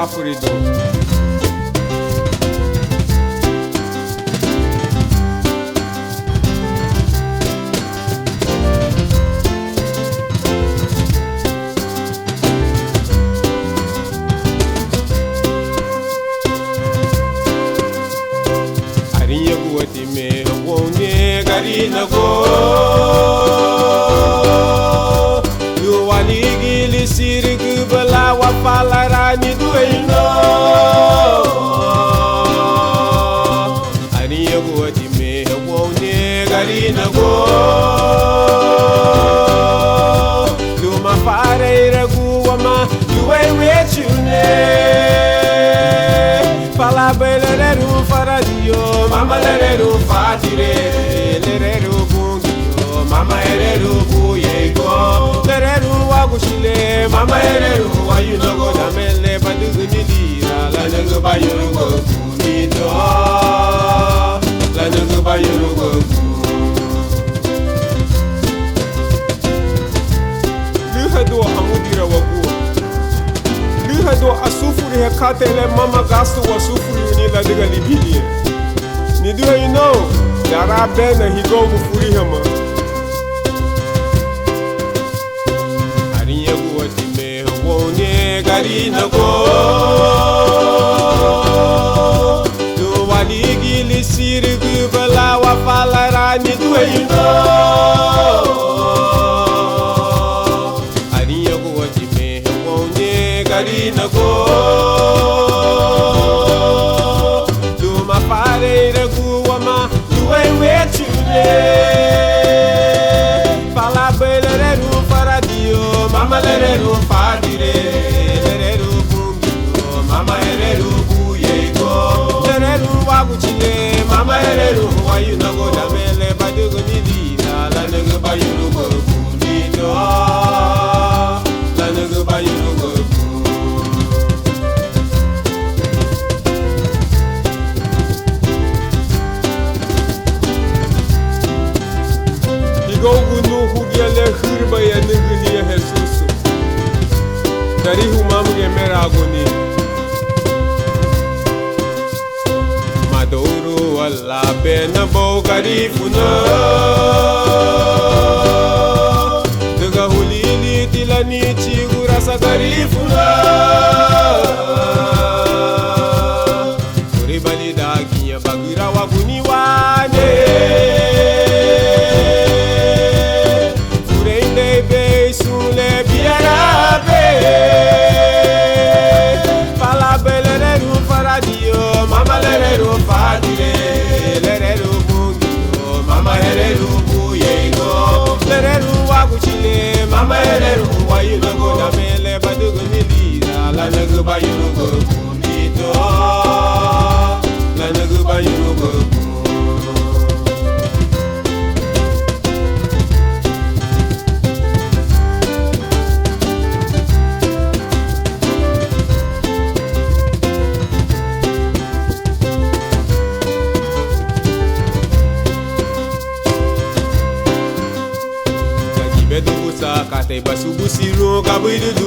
wafurido. Arinha guati me wone garina go. You waligi li sirgu bala wa palarani duino. Arinha guati me wone garina go. You ma fare ragu ma you ain't with you ne. Fala beleru faradio, mama lereru fatire, lereru bungio, mama ereru buyego, lereru wagushile, mama ereru wayunogo damele badugu nilira, la nugu bayunugo kunito, la nugu bayunugo Luhado hamudira wagu. Luhado asufuri hekatele mama gasto wasufuri ni la diga libilie. Ni do you know? Dara bena higo gufuri hama. Ariya guwati me wone garina go. Do waligi li sirgu bala wa falara ni do you know? Ariya guwati me wone garina go. Do ma fare ragu ma you ain't with you ne. Fala beleru faradio, mama lereru fadire, lereru bungio, mama ereru buyego, lereru waguchile, mama ereru wayunago damele badugo nilira, la nugu bayunugo kunito, la nugu bayunugo. Gogu no hugiale hurba ya nugulia Jesus. Dari humamge meragoni. Madoro alla bena bo garifuna. Daga hulili tilani chigurasa garifuna. Kuribali dagiya bagira waguni wane. Fala beleru faradio, mama lereru fadire, lereru bungio, mama lereru buyego, lereru waguchile, mama lereru wayunago damele badugo nilira, la nugu bayunugo kunito, la nugu bayunugo kunito. Bedu busa kate basubu siro kabuidu